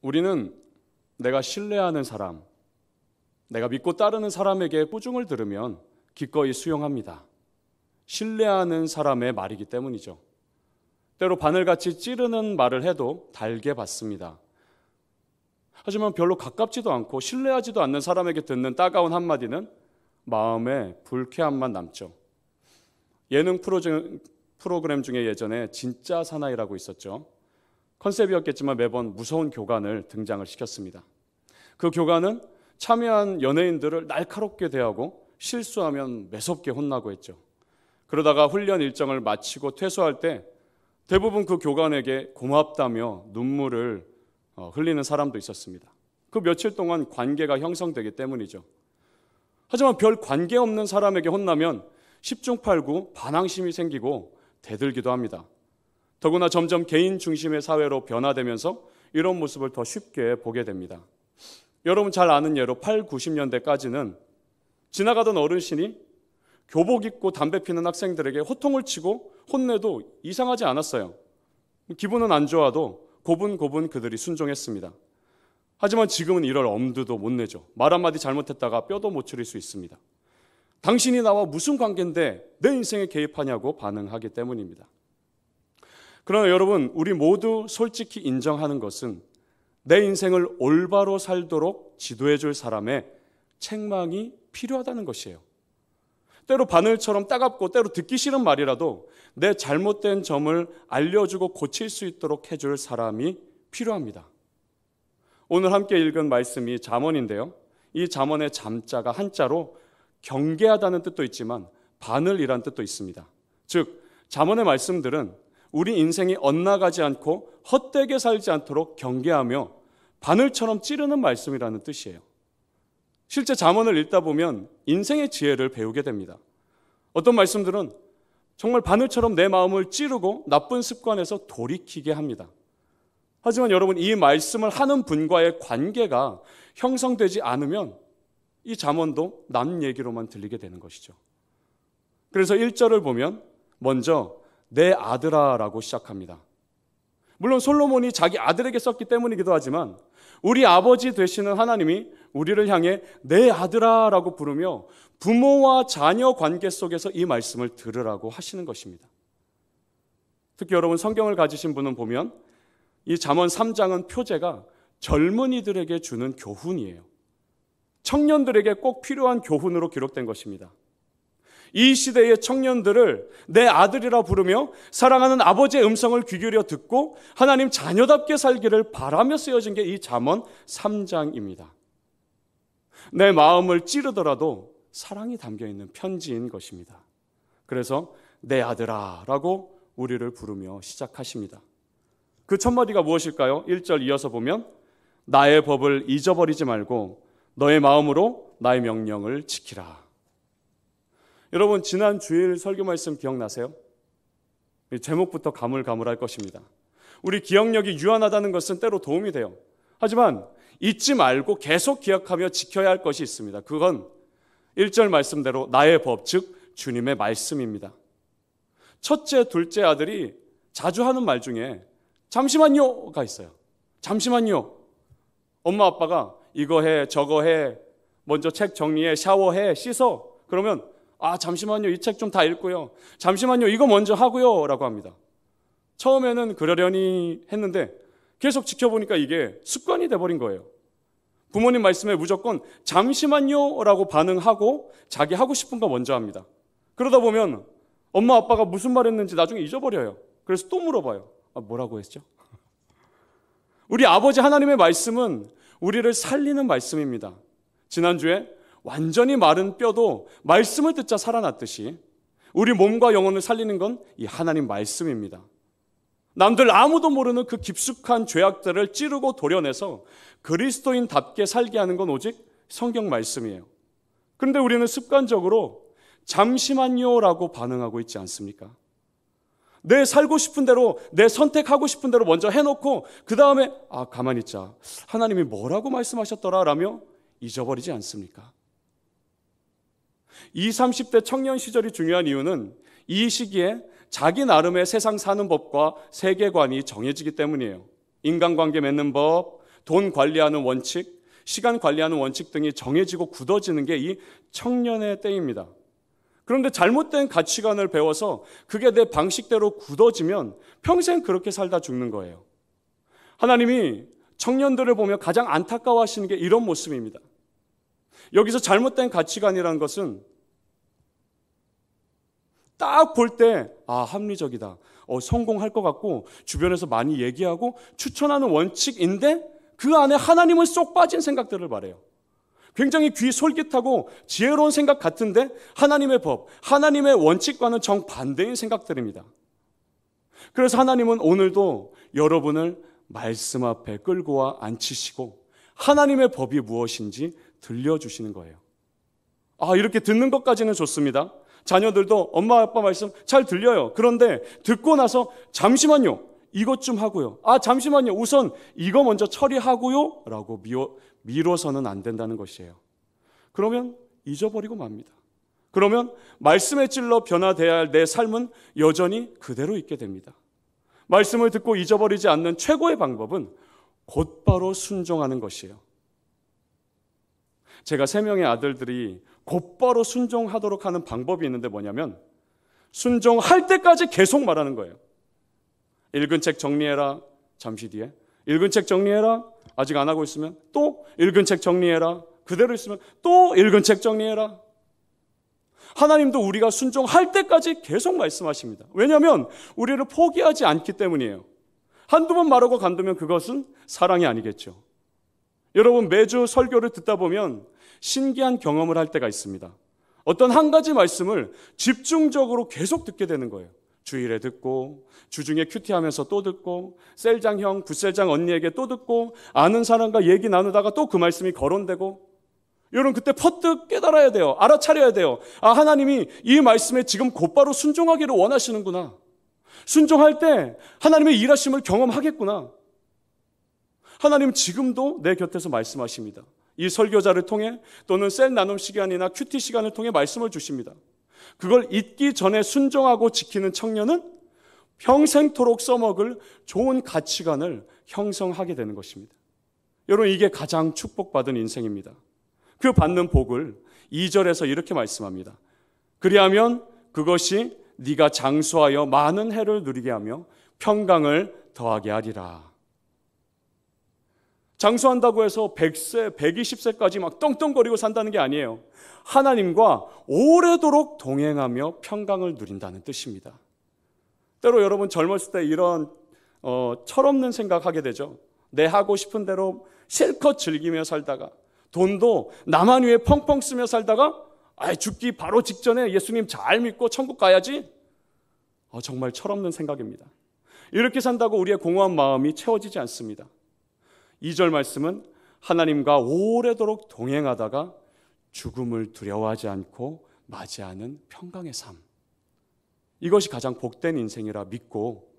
우리는 내가 신뢰하는 사람, 내가 믿고 따르는 사람에게 꾸중을 들으면 기꺼이 수용합니다. 신뢰하는 사람의 말이기 때문이죠. 때로 바늘같이 찌르는 말을 해도 달게 받습니다. 하지만 별로 가깝지도 않고 신뢰하지도 않는 사람에게 듣는 따가운 한마디는 마음에 불쾌함만 남죠. 예능 프로그램 중에 예전에 진짜 사나이라고 있었죠. 컨셉이었겠지만 매번 무서운 교관을 등장을 시켰습니다. 그 교관은 참여한 연예인들을 날카롭게 대하고 실수하면 매섭게 혼나고 했죠. 그러다가 훈련 일정을 마치고 퇴소할 때 대부분 그 교관에게 고맙다며 눈물을 흘리는 사람도 있었습니다. 그 며칠 동안 관계가 형성되기 때문이죠. 하지만 별 관계없는 사람에게 혼나면 10중 8구 반항심이 생기고 대들기도 합니다. 더구나 점점 개인 중심의 사회로 변화되면서 이런 모습을 더 쉽게 보게 됩니다. 여러분 잘 아는 예로 8, 90년대까지는 지나가던 어르신이 교복 입고 담배 피는 학생들에게 호통을 치고 혼내도 이상하지 않았어요. 기분은 안 좋아도 고분고분 그들이 순종했습니다. 하지만 지금은 이럴 엄두도 못 내죠. 말 한마디 잘못했다가 뼈도 못 추릴 수 있습니다. 당신이 나와 무슨 관계인데 내 인생에 개입하냐고 반응하기 때문입니다. 그러나 여러분, 우리 모두 솔직히 인정하는 것은 내 인생을 올바로 살도록 지도해 줄 사람의 책망이 필요하다는 것이에요. 때로 바늘처럼 따갑고 때로 듣기 싫은 말이라도 내 잘못된 점을 알려주고 고칠 수 있도록 해줄 사람이 필요합니다. 오늘 함께 읽은 말씀이 잠언인데요. 이 잠언의 잠자가 한자로 경계하다는 뜻도 있지만 바늘이란 뜻도 있습니다. 즉 잠언의 말씀들은 우리 인생이 엇나가지 않고 헛되게 살지 않도록 경계하며 바늘처럼 찌르는 말씀이라는 뜻이에요. 실제 잠언을 읽다 보면 인생의 지혜를 배우게 됩니다. 어떤 말씀들은 정말 바늘처럼 내 마음을 찌르고 나쁜 습관에서 돌이키게 합니다. 하지만 여러분, 이 말씀을 하는 분과의 관계가 형성되지 않으면 이 잠언도 남 얘기로만 들리게 되는 것이죠. 그래서 1절을 보면 먼저 내 아들아 라고 시작합니다. 물론 솔로몬이 자기 아들에게 썼기 때문이기도 하지만 우리 아버지 되시는 하나님이 우리를 향해 내 아들아 라고 부르며 부모와 자녀 관계 속에서 이 말씀을 들으라고 하시는 것입니다. 특히 여러분 성경을 가지신 분은 보면 이 잠언 3장은 표제가 젊은이들에게 주는 교훈이에요. 청년들에게 꼭 필요한 교훈으로 기록된 것입니다. 이 시대의 청년들을 내 아들이라 부르며 사랑하는 아버지의 음성을 귀 기울여 듣고 하나님 자녀답게 살기를 바라며 쓰여진 게 이 잠언 3장입니다. 내 마음을 찌르더라도 사랑이 담겨있는 편지인 것입니다. 그래서 내 아들아 라고 우리를 부르며 시작하십니다. 그 첫마디가 무엇일까요? 1절 이어서 보면 나의 법을 잊어버리지 말고 너의 마음으로 나의 명령을 지키라. 여러분 지난 주일 설교 말씀 기억나세요? 제목부터 가물가물할 것입니다. 우리 기억력이 유한하다는 것은 때로 도움이 돼요. 하지만 잊지 말고 계속 기억하며 지켜야 할 것이 있습니다. 그건 1절 말씀대로 나의 법, 즉 주님의 말씀입니다. 첫째, 둘째 아들이 자주 하는 말 중에 잠시만요가 있어요. 잠시만요. 엄마 아빠가 이거 해, 저거 해, 먼저 책 정리해, 샤워해, 씻어. 그러면 잠시만요. 이 책 좀 다 읽고요. 잠시만요. 이거 먼저 하고요. 라고 합니다. 처음에는 그러려니 했는데 계속 지켜보니까 이게 습관이 돼버린 거예요. 부모님 말씀에 무조건 잠시만요. 라고 반응하고 자기 하고 싶은 거 먼저 합니다. 그러다 보면 엄마 아빠가 무슨 말 했는지 나중에 잊어버려요. 그래서 또 물어봐요. 뭐라고 했죠? 우리 아버지 하나님의 말씀은 우리를 살리는 말씀입니다. 지난주에 완전히 마른 뼈도 말씀을 듣자 살아났듯이 우리 몸과 영혼을 살리는 건 이 하나님 말씀입니다. 남들 아무도 모르는 그 깊숙한 죄악들을 찌르고 도려내서 그리스도인답게 살게 하는 건 오직 성경 말씀이에요. 그런데 우리는 습관적으로 잠시만요라고 반응하고 있지 않습니까? 내 살고 싶은 대로, 내 선택하고 싶은 대로 먼저 해놓고 그 다음에 가만히 있자. 하나님이 뭐라고 말씀하셨더라 라며 잊어버리지 않습니까? 20, 30대 청년 시절이 중요한 이유는 이 시기에 자기 나름의 세상 사는 법과 세계관이 정해지기 때문이에요. 인간관계 맺는 법, 돈 관리하는 원칙, 시간 관리하는 원칙 등이 정해지고 굳어지는 게 이 청년의 때입니다. 그런데 잘못된 가치관을 배워서 그게 내 방식대로 굳어지면 평생 그렇게 살다 죽는 거예요. 하나님이 청년들을 보며 가장 안타까워하시는 게 이런 모습입니다. 여기서 잘못된 가치관이라는 것은 딱 볼 때 합리적이다. 성공할 것 같고 주변에서 많이 얘기하고 추천하는 원칙인데 그 안에 하나님은 쏙 빠진 생각들을 말해요. 굉장히 귀 솔깃하고 지혜로운 생각 같은데 하나님의 법, 하나님의 원칙과는 정반대인 생각들입니다. 그래서 하나님은 오늘도 여러분을 말씀 앞에 끌고 와 앉히시고 하나님의 법이 무엇인지 들려주시는 거예요. 이렇게 듣는 것까지는 좋습니다. 자녀들도 엄마 아빠 말씀 잘 들려요. 그런데 듣고 나서 잠시만요. 이것 좀 하고요. 잠시만요. 우선 이거 먼저 처리하고요. 라고 미뤄서는 안 된다는 것이에요. 그러면 잊어버리고 맙니다. 그러면 말씀에 찔러 변화돼야 할 내 삶은 여전히 그대로 있게 됩니다. 말씀을 듣고 잊어버리지 않는 최고의 방법은 곧바로 순종하는 것이에요. 제가 3명의 아들들이 곧바로 순종하도록 하는 방법이 있는데 뭐냐면 순종할 때까지 계속 말하는 거예요. 읽은 책 정리해라. 잠시 뒤에. 읽은 책 정리해라. 아직 안 하고 있으면 또 읽은 책 정리해라. 그대로 있으면 또 읽은 책 정리해라. 하나님도 우리가 순종할 때까지 계속 말씀하십니다. 왜냐하면 우리를 포기하지 않기 때문이에요. 한두 번 말하고 간두면 그것은 사랑이 아니겠죠. 여러분 매주 설교를 듣다 보면 신기한 경험을 할 때가 있습니다. 어떤 한 가지 말씀을 집중적으로 계속 듣게 되는 거예요. 주일에 듣고 주중에 큐티하면서 또 듣고 셀장 형, 부셀장 언니에게 또 듣고 아는 사람과 얘기 나누다가 또 그 말씀이 거론되고 여러분 그때 퍼뜩 깨달아야 돼요. 알아차려야 돼요. 하나님이 이 말씀에 지금 곧바로 순종하기를 원하시는구나. 순종할 때 하나님의 일하심을 경험하겠구나. 하나님은 지금도 내 곁에서 말씀하십니다. 이 설교자를 통해 또는 셀 나눔 시간이나 큐티 시간을 통해 말씀을 주십니다. 그걸 잊기 전에 순종하고 지키는 청년은 평생토록 써먹을 좋은 가치관을 형성하게 되는 것입니다. 여러분 이게 가장 축복받은 인생입니다. 그 받는 복을 2절에서 이렇게 말씀합니다. 그리하면 그것이 네가 장수하여 많은 해를 누리게 하며 평강을 더하게 하리라. 장수한다고 해서 100세, 120세까지 막 떵떵거리고 산다는 게 아니에요. 하나님과 오래도록 동행하며 평강을 누린다는 뜻입니다. 때로 여러분 젊었을 때 이런 철없는 생각하게 되죠. 내 하고 싶은 대로 실컷 즐기며 살다가 돈도 나만 위해 펑펑 쓰며 살다가 죽기 바로 직전에 예수님 잘 믿고 천국 가야지. 정말 철없는 생각입니다. 이렇게 산다고 우리의 공허한 마음이 채워지지 않습니다. 2절 말씀은 하나님과 오래도록 동행하다가 죽음을 두려워하지 않고 맞이하는 평강의 삶. 이것이 가장 복된 인생이라 믿고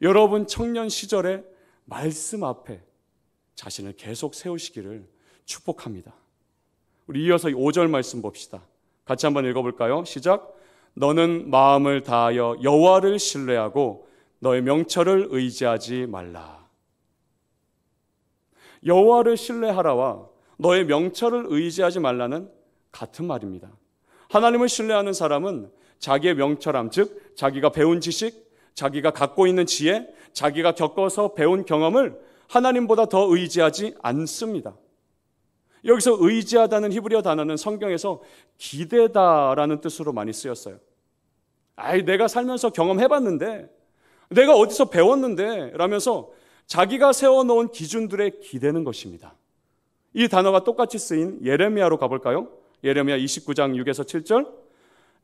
여러분 청년 시절에 말씀 앞에 자신을 계속 세우시기를 축복합니다. 우리 이어서 5절 말씀 봅시다. 같이 한번 읽어볼까요? 시작. 너는 마음을 다하여 여호와를 신뢰하고 너의 명철을 의지하지 말라. 여호와를 신뢰하라와 너의 명철을 의지하지 말라는 같은 말입니다. 하나님을 신뢰하는 사람은 자기의 명철함, 즉 자기가 배운 지식, 자기가 갖고 있는 지혜, 자기가 겪어서 배운 경험을 하나님보다 더 의지하지 않습니다. 여기서 의지하다는 히브리어 단어는 성경에서 기대다라는 뜻으로 많이 쓰였어요. 내가 살면서 경험해봤는데, 내가 어디서 배웠는데 라면서 자기가 세워놓은 기준들에 기대는 것입니다. 이 단어가 똑같이 쓰인 예레미야로 가볼까요? 예레미야 29장 6에서 7절.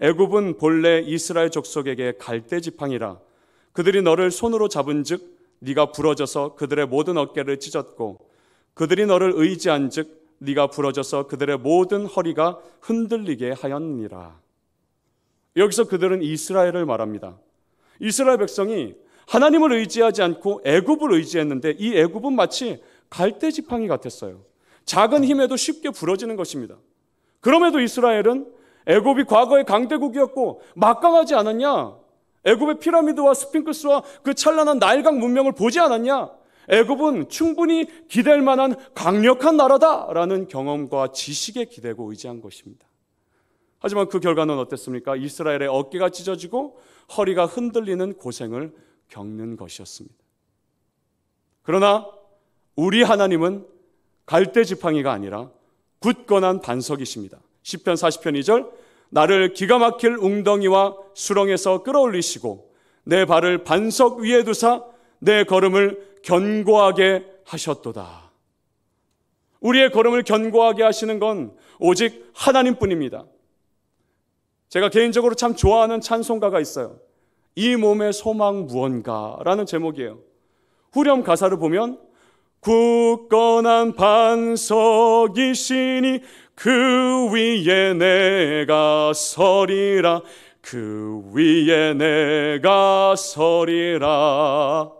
애굽은 본래 이스라엘 족속에게 갈대 지팡이라. 그들이 너를 손으로 잡은즉 네가 부러져서 그들의 모든 어깨를 찢었고 그들이 너를 의지한즉 네가 부러져서 그들의 모든 허리가 흔들리게 하였느니라. 여기서 그들은 이스라엘을 말합니다. 이스라엘 백성이 하나님을 의지하지 않고 애굽을 의지했는데 이 애굽은 마치 갈대 지팡이 같았어요. 작은 힘에도 쉽게 부러지는 것입니다. 그럼에도 이스라엘은 애굽이 과거의 강대국이었고 막강하지 않았냐? 애굽의 피라미드와 스핑크스와 그 찬란한 나일강 문명을 보지 않았냐? 애굽은 충분히 기댈 만한 강력한 나라다라는 경험과 지식에 기대고 의지한 것입니다. 하지만 그 결과는 어땠습니까? 이스라엘의 어깨가 찢어지고 허리가 흔들리는 고생을 겪는 것이었습니다. 그러나 우리 하나님은 갈대지팡이가 아니라 굳건한 반석이십니다. 시편 40편 2절, 나를 기가 막힐 웅덩이와 수렁에서 끌어올리시고 내 발을 반석 위에 두사 내 걸음을 견고하게 하셨도다. 우리의 걸음을 견고하게 하시는 건 오직 하나님뿐입니다. 제가 개인적으로 참 좋아하는 찬송가가 있어요. 이 몸의 소망 무언가라는 제목이에요. 후렴 가사를 보면 굳건한 반석이시니 그 위에 내가 서리라, 그 위에 내가 서리라.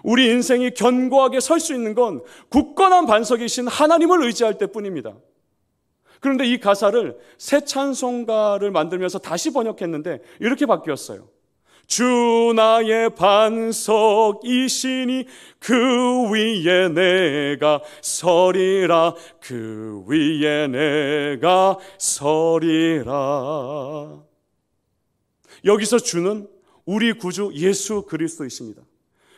우리 인생이 견고하게 설 수 있는 건 굳건한 반석이신 하나님을 의지할 때뿐입니다. 그런데 이 가사를 새 찬송가를 만들면서 다시 번역했는데 이렇게 바뀌었어요. 주 나의 반석이시니 그 위에 내가 서리라, 그 위에 내가 서리라. 여기서 주는 우리 구주 예수 그리스도이십니다.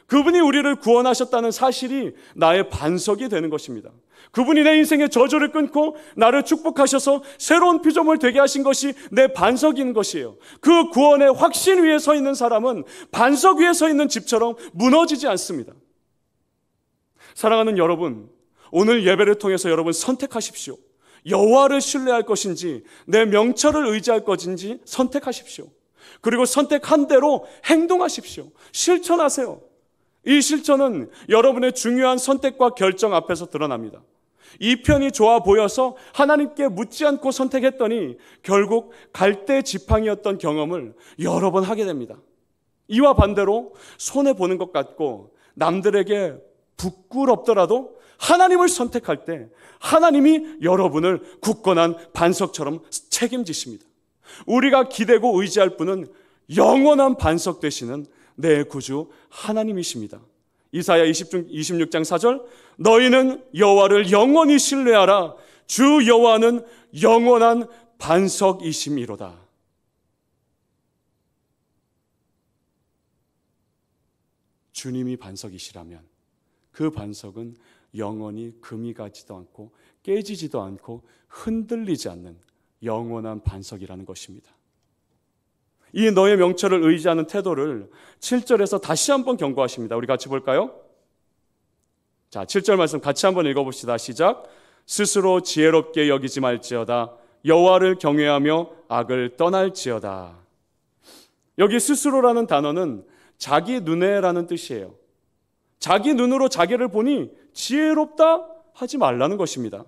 그분이 우리를 구원하셨다는 사실이 나의 반석이 되는 것입니다. 그분이 내 인생의 저주를 끊고 나를 축복하셔서 새로운 피조물 되게 하신 것이 내 반석인 것이에요. 그 구원의 확신 위에 서 있는 사람은 반석 위에 서 있는 집처럼 무너지지 않습니다. 사랑하는 여러분, 오늘 예배를 통해서 여러분 선택하십시오. 여호와를 신뢰할 것인지 내 명철을 의지할 것인지 선택하십시오. 그리고 선택한 대로 행동하십시오. 실천하세요. 이 실천은 여러분의 중요한 선택과 결정 앞에서 드러납니다. 이 편이 좋아 보여서 하나님께 묻지 않고 선택했더니 결국 갈대지팡이였던 경험을 여러 번 하게 됩니다. 이와 반대로 손해보는 것 같고 남들에게 부끄럽더라도 하나님을 선택할 때 하나님이 여러분을 굳건한 반석처럼 책임지십니다. 우리가 기대고 의지할 분은 영원한 반석 되시는 내 구주 하나님이십니다. 이사야 26장 4절, 너희는 여호와를 영원히 신뢰하라. 주 여호와는 영원한 반석이심이로다. 주님이 반석이시라면 그 반석은 영원히 금이 가지도 않고 깨지지도 않고 흔들리지 않는 영원한 반석이라는 것입니다. 이 너의 명철을 의지하는 태도를 7절에서 다시 한번 경고하십니다. 우리 같이 볼까요? 자, 7절 말씀 같이 한번 읽어봅시다. 시작. 스스로 지혜롭게 여기지 말지어다. 여호와를 경외하며 악을 떠날지어다. 여기 스스로라는 단어는 자기 눈에라는 뜻이에요. 자기 눈으로 자기를 보니 지혜롭다 하지 말라는 것입니다.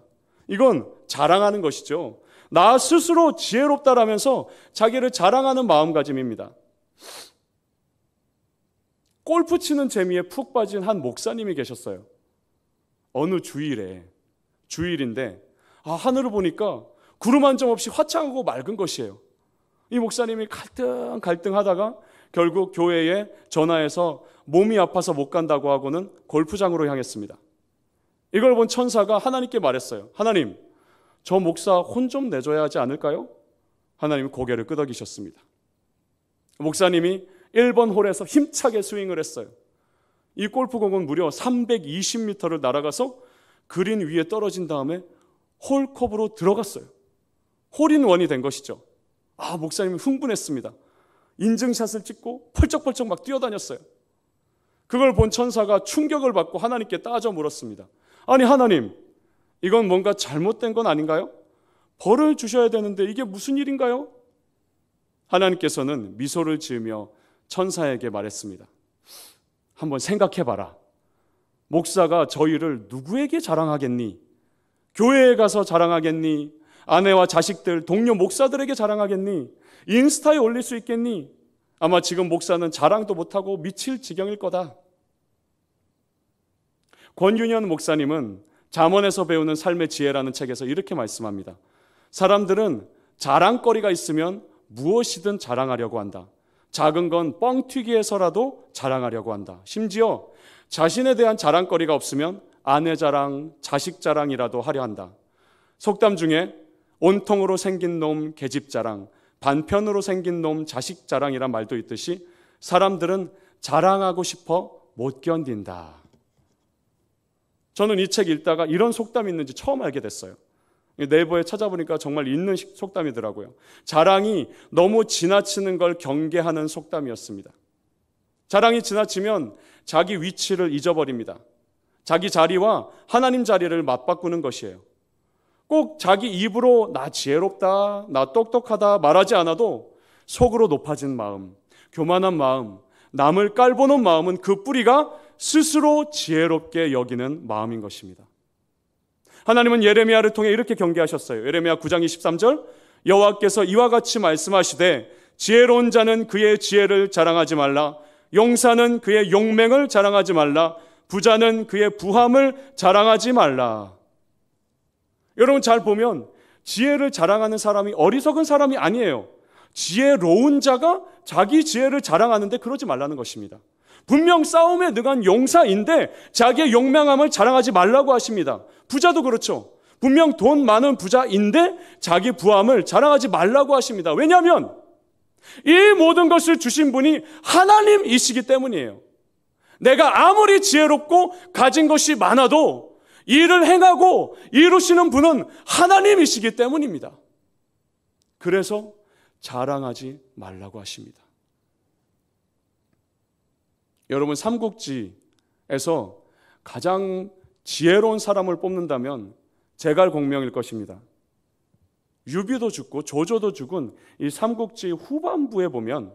이건 자랑하는 것이죠. 나 스스로 지혜롭다라면서 자기를 자랑하는 마음가짐입니다. 골프 치는 재미에 푹 빠진 한 목사님이 계셨어요. 어느 주일인데 하늘을 보니까 구름 한 점 없이 화창하고 맑은 것이에요. 이 목사님이 갈등하다가 결국 교회에 전화해서 몸이 아파서 못 간다고 하고는 골프장으로 향했습니다. 이걸 본 천사가 하나님께 말했어요. 하나님, 저 목사 혼 좀 내줘야 하지 않을까요? 하나님이 고개를 끄덕이셨습니다. 목사님이 1번 홀에서 힘차게 스윙을 했어요. 이 골프공은 무려 320m를 날아가서 그린 위에 떨어진 다음에 홀컵으로 들어갔어요. 홀인원이 된 것이죠. 목사님이 흥분했습니다. 인증샷을 찍고 펄쩍펄쩍 막 뛰어다녔어요. 그걸 본 천사가 충격을 받고 하나님께 따져 물었습니다. 아니 하나님, 이건 뭔가 잘못된 건 아닌가요? 벌을 주셔야 되는데 이게 무슨 일인가요? 하나님께서는 미소를 지으며 천사에게 말했습니다. 한번 생각해봐라. 목사가 저 일을 누구에게 자랑하겠니? 교회에 가서 자랑하겠니? 아내와 자식들, 동료 목사들에게 자랑하겠니? 인스타에 올릴 수 있겠니? 아마 지금 목사는 자랑도 못하고 미칠 지경일 거다. 권윤현 목사님은 잠언에서 배우는 삶의 지혜라는 책에서 이렇게 말씀합니다. 사람들은 자랑거리가 있으면 무엇이든 자랑하려고 한다. 작은 건 뻥튀기해서라도 자랑하려고 한다. 심지어 자신에 대한 자랑거리가 없으면 아내 자랑, 자식 자랑이라도 하려 한다. 속담 중에 온통으로 생긴 놈 계집 자랑, 반편으로 생긴 놈 자식 자랑이란 말도 있듯이 사람들은 자랑하고 싶어 못 견딘다. 저는 이 책 읽다가 이런 속담이 있는지 처음 알게 됐어요. 네이버에 찾아보니까 정말 있는 속담이더라고요. 자랑이 너무 지나치는 걸 경계하는 속담이었습니다. 자랑이 지나치면 자기 위치를 잊어버립니다. 자기 자리와 하나님 자리를 맞바꾸는 것이에요. 꼭 자기 입으로 나 지혜롭다, 나 똑똑하다 말하지 않아도 속으로 높아진 마음, 교만한 마음, 남을 깔보는 마음은 그 뿌리가 스스로 지혜롭게 여기는 마음인 것입니다. 하나님은 예레미야를 통해 이렇게 경계하셨어요. 예레미야 9장 23절, 여호와께서 이와 같이 말씀하시되 지혜로운 자는 그의 지혜를 자랑하지 말라, 용사는 그의 용맹을 자랑하지 말라, 부자는 그의 부함을 자랑하지 말라. 여러분 잘 보면 지혜를 자랑하는 사람이 어리석은 사람이 아니에요. 지혜로운 자가 자기 지혜를 자랑하는데 그러지 말라는 것입니다. 분명 싸움에 능한 용사인데 자기의 용맹함을 자랑하지 말라고 하십니다. 부자도 그렇죠. 분명 돈 많은 부자인데 자기 부함을 자랑하지 말라고 하십니다. 왜냐하면 이 모든 것을 주신 분이 하나님이시기 때문이에요. 내가 아무리 지혜롭고 가진 것이 많아도 일을 행하고 이루시는 분은 하나님이시기 때문입니다. 그래서 자랑하지 말라고 하십니다. 여러분 삼국지에서 가장 지혜로운 사람을 뽑는다면 제갈공명일 것입니다. 유비도 죽고 조조도 죽은 이 삼국지 후반부에 보면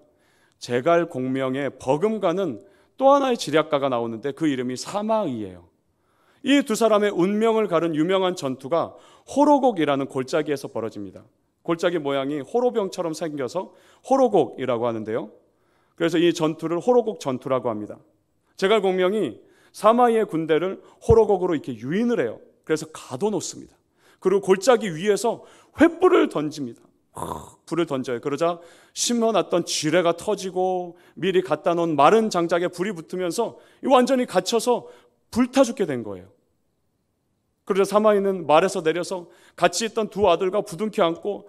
제갈공명의 버금가는 또 하나의 지략가가 나오는데 그 이름이 사마의예요. 이 두 사람의 운명을 가른 유명한 전투가 호로곡이라는 골짜기에서 벌어집니다. 골짜기 모양이 호로병처럼 생겨서 호로곡이라고 하는데요. 그래서 이 전투를 호로곡 전투라고 합니다. 제갈공명이 사마이의 군대를 호로곡으로 이렇게 유인을 해요. 그래서 가둬놓습니다. 그리고 골짜기 위에서 횃불을 던집니다. 불을 던져요. 그러자 심어놨던 지뢰가 터지고 미리 갖다 놓은 마른 장작에 불이 붙으면서 완전히 갇혀서 불타 죽게 된 거예요. 그러자 사마이는 말에서 내려서 같이 있던 두 아들과 부둥켜 안고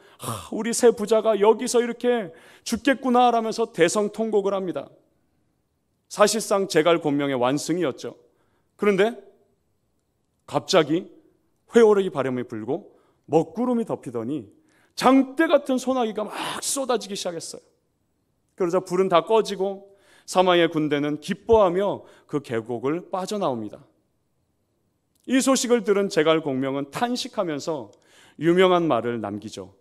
우리 세 부자가 여기서 이렇게 죽겠구나 라면서 대성통곡을 합니다. 사실상 제갈공명의 완승이었죠. 그런데 갑자기 회오리 바람이 불고 먹구름이 덮이더니 장대 같은 소나기가 막 쏟아지기 시작했어요. 그러자 불은 다 꺼지고 사마이의 군대는 기뻐하며 그 계곡을 빠져나옵니다. 이 소식을 들은 제갈공명은 탄식하면서 유명한 말을 남기죠.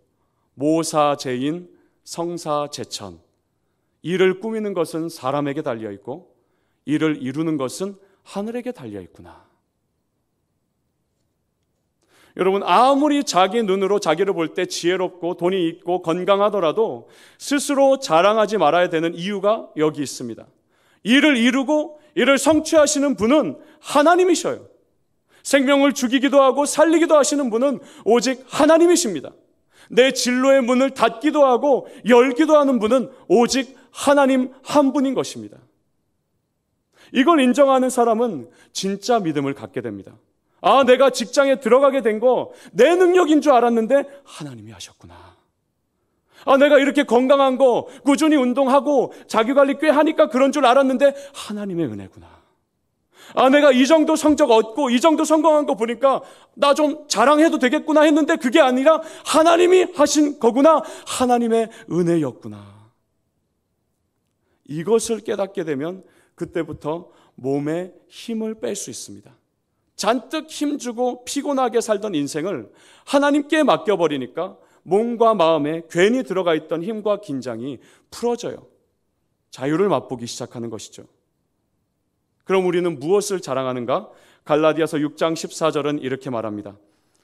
모사제인 성사제천. 일을 꾸미는 것은 사람에게 달려있고 일을 이루는 것은 하늘에게 달려있구나. 여러분 아무리 자기 눈으로 자기를 볼 때 지혜롭고 돈이 있고 건강하더라도 스스로 자랑하지 말아야 되는 이유가 여기 있습니다. 일을 이루고 일을 성취하시는 분은 하나님이셔요. 생명을 죽이기도 하고 살리기도 하시는 분은 오직 하나님이십니다. 내 진로의 문을 닫기도 하고 열기도 하는 분은 오직 하나님 한 분인 것입니다. 이걸 인정하는 사람은 진짜 믿음을 갖게 됩니다. 아, 내가 직장에 들어가게 된 거 내 능력인 줄 알았는데 하나님이 하셨구나. 아, 내가 이렇게 건강한 거 꾸준히 운동하고 자기관리 꽤 하니까 그런 줄 알았는데 하나님의 은혜구나. 아, 내가 이 정도 성적 얻고 이 정도 성공한 거 보니까 나 좀 자랑해도 되겠구나 했는데 그게 아니라 하나님이 하신 거구나. 하나님의 은혜였구나. 이것을 깨닫게 되면 그때부터 몸에 힘을 뺄 수 있습니다. 잔뜩 힘주고 피곤하게 살던 인생을 하나님께 맡겨버리니까 몸과 마음에 괜히 들어가 있던 힘과 긴장이 풀어져요. 자유를 맛보기 시작하는 것이죠. 그럼 우리는 무엇을 자랑하는가? 갈라디아서 6장 14절은 이렇게 말합니다.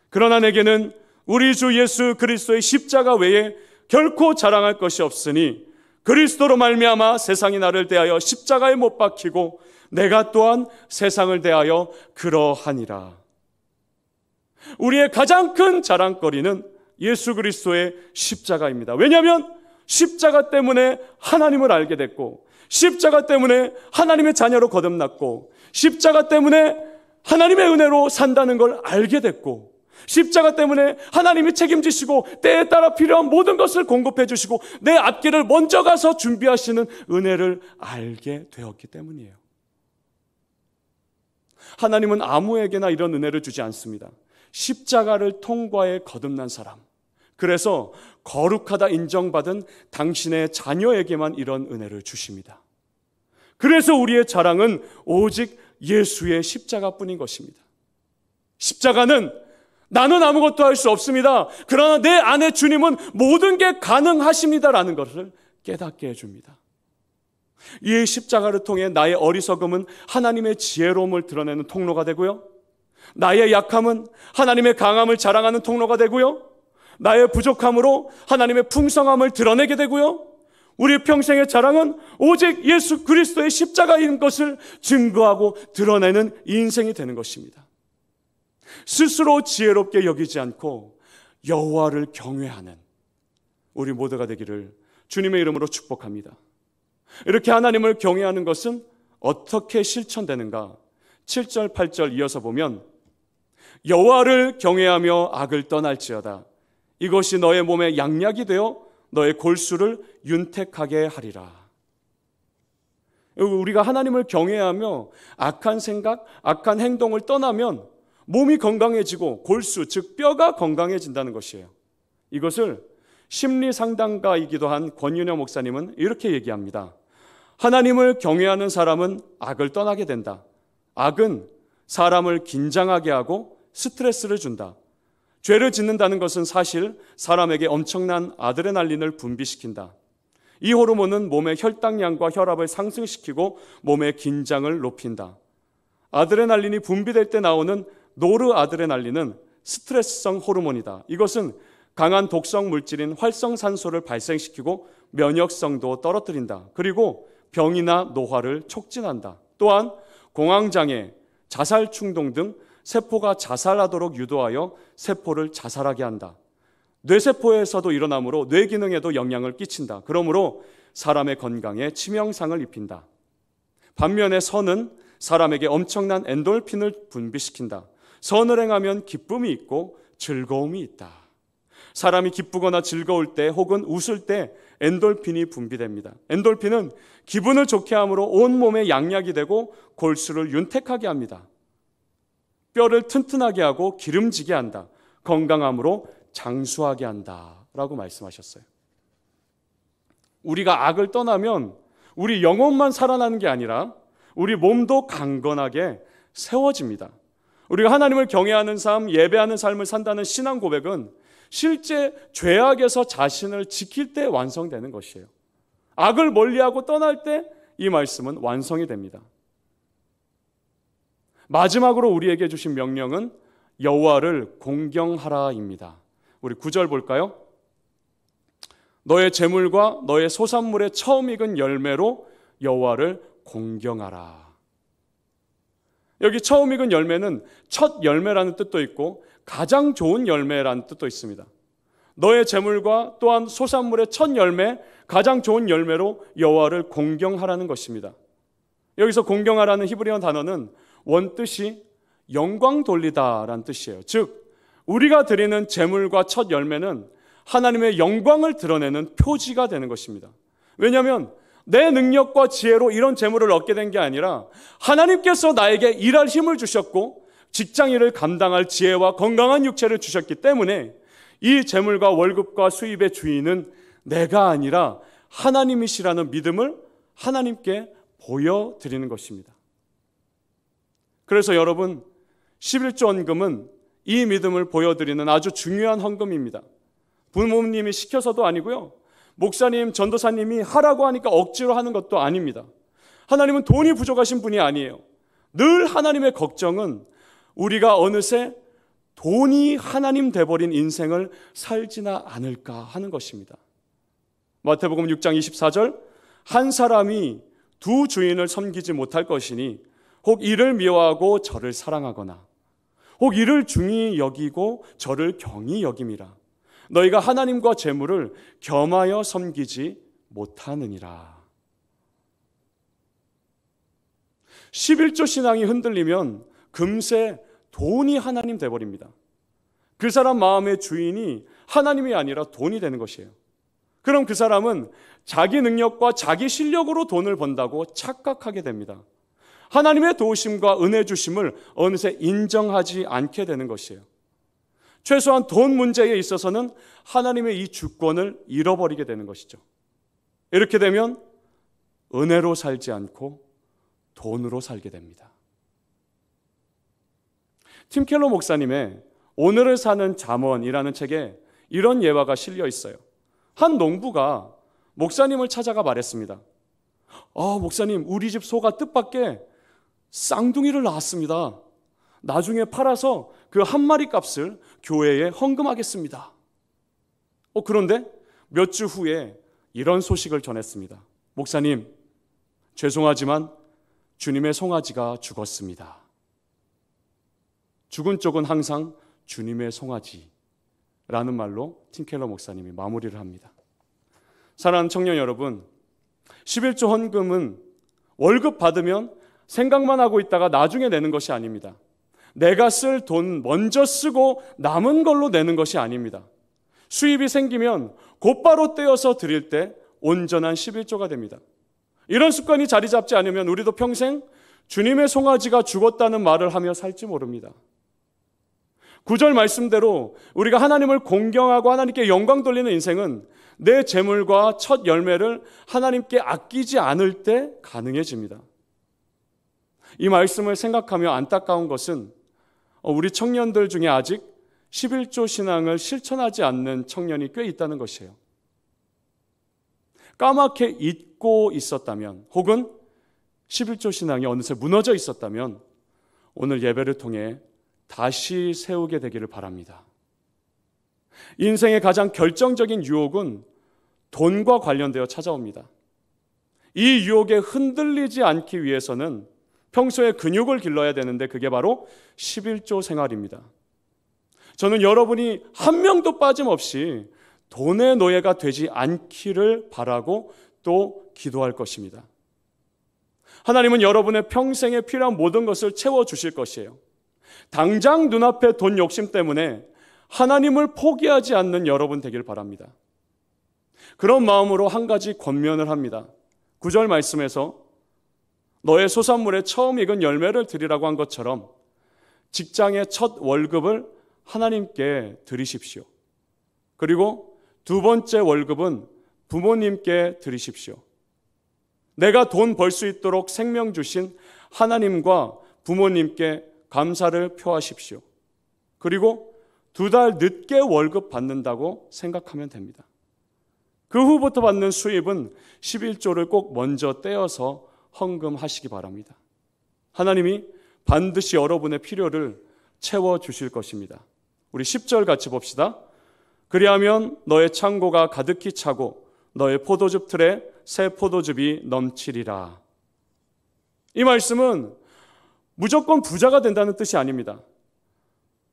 그러나 내게는 우리 주 예수 그리스도의 십자가 외에 결코 자랑할 것이 없으니 그리스도로 말미암아 세상이 나를 대하여 십자가에 못 박히고 내가 또한 세상을 대하여 그러하니라. 우리의 가장 큰 자랑거리는 예수 그리스도의 십자가입니다. 왜냐하면 십자가 때문에 하나님을 알게 됐고 십자가 때문에 하나님의 자녀로 거듭났고, 십자가 때문에 하나님의 은혜로 산다는 걸 알게 됐고, 십자가 때문에 하나님이 책임지시고 때에 따라 필요한 모든 것을 공급해 주시고 내 앞길을 먼저 가서 준비하시는 은혜를 알게 되었기 때문이에요. 하나님은 아무에게나 이런 은혜를 주지 않습니다. 십자가를 통과해 거듭난 사람, 그래서 거룩하다 인정받은 당신의 자녀에게만 이런 은혜를 주십니다. 그래서 우리의 자랑은 오직 예수의 십자가뿐인 것입니다. 십자가는 나는 아무것도 할 수 없습니다. 그러나 내 안에 주님은 모든 게 가능하십니다라는 것을 깨닫게 해줍니다. 이 십자가를 통해 나의 어리석음은 하나님의 지혜로움을 드러내는 통로가 되고요, 나의 약함은 하나님의 강함을 자랑하는 통로가 되고요, 나의 부족함으로 하나님의 풍성함을 드러내게 되고요, 우리 평생의 자랑은 오직 예수 그리스도의 십자가인 것을 증거하고 드러내는 인생이 되는 것입니다. 스스로 지혜롭게 여기지 않고 여호와를 경외하는 우리 모두가 되기를 주님의 이름으로 축복합니다. 이렇게 하나님을 경외하는 것은 어떻게 실천되는가? 7절 8절 이어서 보면 여호와를 경외하며 악을 떠날지어다. 이것이 너의 몸에 양약이 되어 너의 골수를 윤택하게 하리라. 우리가 하나님을 경외하며 악한 생각, 악한 행동을 떠나면 몸이 건강해지고 골수, 즉 뼈가 건강해진다는 것이에요. 이것을 심리상담가이기도 한 권윤여 목사님은 이렇게 얘기합니다. 하나님을 경외하는 사람은 악을 떠나게 된다. 악은 사람을 긴장하게 하고 스트레스를 준다. 죄를 짓는다는 것은 사실 사람에게 엄청난 아드레날린을 분비시킨다. 이 호르몬은 몸의 혈당량과 혈압을 상승시키고 몸의 긴장을 높인다. 아드레날린이 분비될 때 나오는 노르아드레날린은 스트레스성 호르몬이다. 이것은 강한 독성 물질인 활성산소를 발생시키고 면역성도 떨어뜨린다. 그리고 병이나 노화를 촉진한다. 또한 공황장애, 자살 충동 등 세포가 자살하도록 유도하여 세포를 자살하게 한다. 뇌세포에서도 일어나므로 뇌 기능에도 영향을 끼친다. 그러므로 사람의 건강에 치명상을 입힌다. 반면에 선은 사람에게 엄청난 엔돌핀을 분비시킨다. 선을 행하면 기쁨이 있고 즐거움이 있다. 사람이 기쁘거나 즐거울 때 혹은 웃을 때 엔돌핀이 분비됩니다. 엔돌핀은 기분을 좋게 함으로 온몸에 양약이 되고 골수를 윤택하게 합니다. 뼈를 튼튼하게 하고 기름지게 한다. 건강함으로 장수하게 한다 라고 말씀하셨어요. 우리가 악을 떠나면 우리 영혼만 살아나는 게 아니라 우리 몸도 강건하게 세워집니다. 우리가 하나님을 경외하는 삶, 예배하는 삶을 산다는 신앙 고백은 실제 죄악에서 자신을 지킬 때 완성되는 것이에요. 악을 멀리하고 떠날 때 이 말씀은 완성이 됩니다. 마지막으로 우리에게 주신 명령은 여호와를 공경하라입니다. 우리 9절 볼까요? 너의 재물과 너의 소산물의 처음 익은 열매로 여호와를 공경하라. 여기 처음 익은 열매는 첫 열매라는 뜻도 있고 가장 좋은 열매라는 뜻도 있습니다. 너의 재물과 또한 소산물의 첫 열매, 가장 좋은 열매로 여호와를 공경하라는 것입니다. 여기서 공경하라는 히브리어 단어는 원뜻이 영광 돌리다라는 뜻이에요. 즉 우리가 드리는 재물과 첫 열매는 하나님의 영광을 드러내는 표지가 되는 것입니다. 왜냐하면 내 능력과 지혜로 이런 재물을 얻게 된 게 아니라 하나님께서 나에게 일할 힘을 주셨고 직장일을 감당할 지혜와 건강한 육체를 주셨기 때문에 이 재물과 월급과 수입의 주인은 내가 아니라 하나님이시라는 믿음을 하나님께 보여드리는 것입니다. 그래서 여러분 11조 헌금은 이 믿음을 보여드리는 아주 중요한 헌금입니다. 부모님이 시켜서도 아니고요, 목사님, 전도사님이 하라고 하니까 억지로 하는 것도 아닙니다. 하나님은 돈이 부족하신 분이 아니에요. 늘 하나님의 걱정은 우리가 어느새 돈이 하나님 돼버린 인생을 살지나 않을까 하는 것입니다. 마태복음 6장 24절, 한 사람이 두 주인을 섬기지 못할 것이니 혹 이를 미워하고 저를 사랑하거나 혹 이를 중히 여기고 저를 경히 여김이라. 너희가 하나님과 재물을 겸하여 섬기지 못하느니라. 11조 신앙이 흔들리면 금세 돈이 하나님 돼버립니다. 그 사람 마음의 주인이 하나님이 아니라 돈이 되는 것이에요. 그럼 그 사람은 자기 능력과 자기 실력으로 돈을 번다고 착각하게 됩니다. 하나님의 도우심과 은혜 주심을 어느새 인정하지 않게 되는 것이에요. 최소한 돈 문제에 있어서는 하나님의 이 주권을 잃어버리게 되는 것이죠. 이렇게 되면 은혜로 살지 않고 돈으로 살게 됩니다. 팀 켈러 목사님의 오늘을 사는 잠언이라는 책에 이런 예화가 실려 있어요. 한 농부가 목사님을 찾아가 말했습니다. 목사님, 우리 집 소가 뜻밖의 쌍둥이를 낳았습니다. 나중에 팔아서 그 한 마리 값을 교회에 헌금하겠습니다. 그런데 몇 주 후에 이런 소식을 전했습니다. 목사님, 죄송하지만 주님의 송아지가 죽었습니다. 죽은 쪽은 항상 주님의 송아지라는 말로 팀 켈러 목사님이 마무리를 합니다. 사랑하는 청년 여러분, 11조 헌금은 월급 받으면 생각만 하고 있다가 나중에 내는 것이 아닙니다. 내가 쓸 돈 먼저 쓰고 남은 걸로 내는 것이 아닙니다. 수입이 생기면 곧바로 떼어서 드릴 때 온전한 11조가 됩니다. 이런 습관이 자리 잡지 않으면 우리도 평생 주님의 송아지가 죽었다는 말을 하며 살지 모릅니다. 9절 말씀대로 우리가 하나님을 공경하고 하나님께 영광 돌리는 인생은 내 재물과 첫 열매를 하나님께 아끼지 않을 때 가능해집니다. 이 말씀을 생각하며 안타까운 것은 우리 청년들 중에 아직 11조 신앙을 실천하지 않는 청년이 꽤 있다는 것이에요. 까맣게 잊고 있었다면, 혹은 11조 신앙이 어느새 무너져 있었다면 오늘 예배를 통해 다시 세우게 되기를 바랍니다. 인생의 가장 결정적인 유혹은 돈과 관련되어 찾아옵니다. 이 유혹에 흔들리지 않기 위해서는 평소에 근육을 길러야 되는데 그게 바로 11조 생활입니다. 저는 여러분이 한 명도 빠짐없이 돈의 노예가 되지 않기를 바라고 또 기도할 것입니다. 하나님은 여러분의 평생에 필요한 모든 것을 채워주실 것이에요. 당장 눈앞에 돈 욕심 때문에 하나님을 포기하지 않는 여러분 되길 바랍니다. 그런 마음으로 한 가지 권면을 합니다. 9절 말씀에서 너의 소산물에 처음 익은 열매를 드리라고 한 것처럼 직장의 첫 월급을 하나님께 드리십시오. 그리고 두 번째 월급은 부모님께 드리십시오. 내가 돈 벌 수 있도록 생명 주신 하나님과 부모님께 감사를 표하십시오. 그리고 2달 늦게 월급 받는다고 생각하면 됩니다. 그 후부터 받는 수입은 11조를 꼭 먼저 떼어서 헌금하시기 바랍니다. 하나님이 반드시 여러분의 필요를 채워주실 것입니다. 우리 10절 같이 봅시다. 그리하면 너의 창고가 가득히 차고 너의 포도즙 틀에 새 포도즙이 넘치리라. 이 말씀은 무조건 부자가 된다는 뜻이 아닙니다.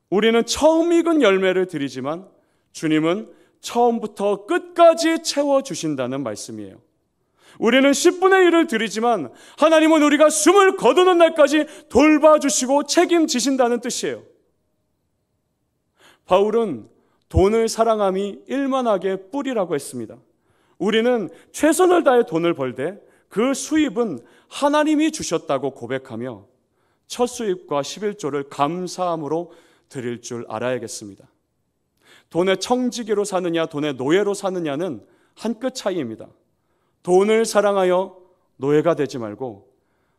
우리는 처음 익은 열매를 드리지만 주님은 처음부터 끝까지 채워주신다는 말씀이에요. 우리는 10분의 1을 드리지만 하나님은 우리가 숨을 거두는 날까지 돌봐주시고 책임지신다는 뜻이에요. 바울은 돈을 사랑함이 일만하게 뿔이라고 했습니다. 우리는 최선을 다해 돈을 벌되 그 수입은 하나님이 주셨다고 고백하며 첫 수입과 11조를 감사함으로 드릴 줄 알아야겠습니다. 돈의 청지기로 사느냐 돈의 노예로 사느냐는 한 끗 차이입니다. 돈을 사랑하여 노예가 되지 말고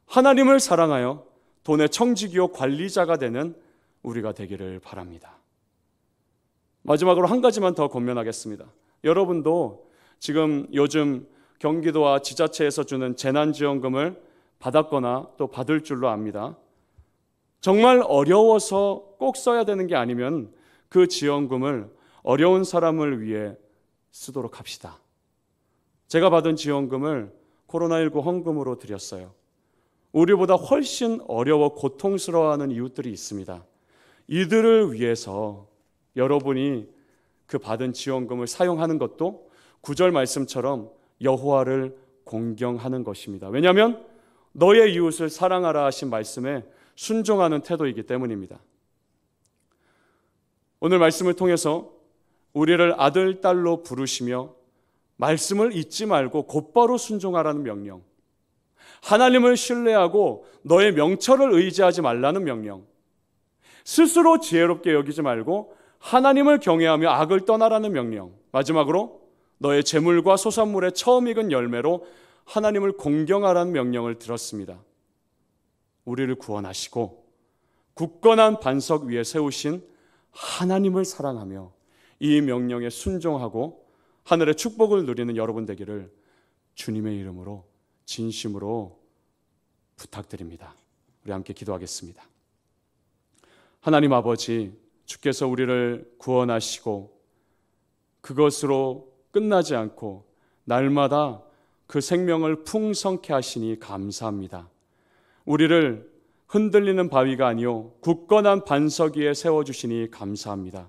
하나님을 사랑하여 돈의 청지기요 관리자가 되는 우리가 되기를 바랍니다. 마지막으로 한 가지만 더 권면하겠습니다. 여러분도 지금 요즘 경기도와 지자체에서 주는 재난지원금을 받았거나 또 받을 줄로 압니다. 정말 어려워서 꼭 써야 되는 게 아니면 그 지원금을 어려운 사람을 위해 쓰도록 합시다. 제가 받은 지원금을 코로나19 헌금으로 드렸어요. 우리보다 훨씬 어려워 고통스러워하는 이웃들이 있습니다. 이들을 위해서 여러분이 그 받은 지원금을 사용하는 것도 9절 말씀처럼 여호와를 공경하는 것입니다. 왜냐하면 너의 이웃을 사랑하라 하신 말씀에 순종하는 태도이기 때문입니다. 오늘 말씀을 통해서 우리를 아들, 딸로 부르시며 말씀을 잊지 말고 곧바로 순종하라는 명령, 하나님을 신뢰하고 너의 명철을 의지하지 말라는 명령, 스스로 지혜롭게 여기지 말고 하나님을 경외하며 악을 떠나라는 명령, 마지막으로 너의 재물과 소산물의 처음 익은 열매로 하나님을 공경하라는 명령을 들었습니다. 우리를 구원하시고 굳건한 반석 위에 세우신 하나님을 사랑하며 이 명령에 순종하고 하늘의 축복을 누리는 여러분 되기를 주님의 이름으로 진심으로 부탁드립니다. 우리 함께 기도하겠습니다. 하나님 아버지, 주께서 우리를 구원하시고 그것으로 끝나지 않고 날마다 그 생명을 풍성케 하시니 감사합니다. 우리를 흔들리는 바위가 아니요 굳건한 반석 위에 세워주시니 감사합니다.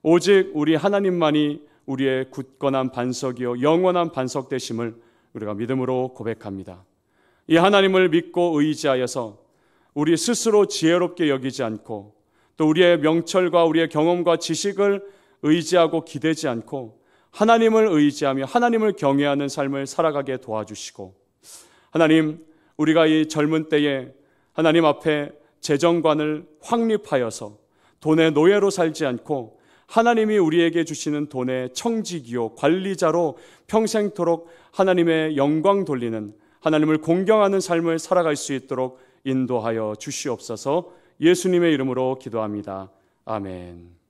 오직 우리 하나님만이 우리의 굳건한 반석이요 영원한 반석 되심을 우리가 믿음으로 고백합니다. 이 하나님을 믿고 의지하여서 우리 스스로 지혜롭게 여기지 않고 또 우리의 명철과 우리의 경험과 지식을 의지하고 기대지 않고 하나님을 의지하며 하나님을 경외하는 삶을 살아가게 도와주시고, 하나님, 우리가 이 젊은 때에 하나님 앞에 재정관을 확립하여서 돈의 노예로 살지 않고 하나님이 우리에게 주시는 돈의 청지기요 관리자로 평생토록 하나님의 영광 돌리는, 하나님을 공경하는 삶을 살아갈 수 있도록 인도하여 주시옵소서. 예수님의 이름으로 기도합니다. 아멘.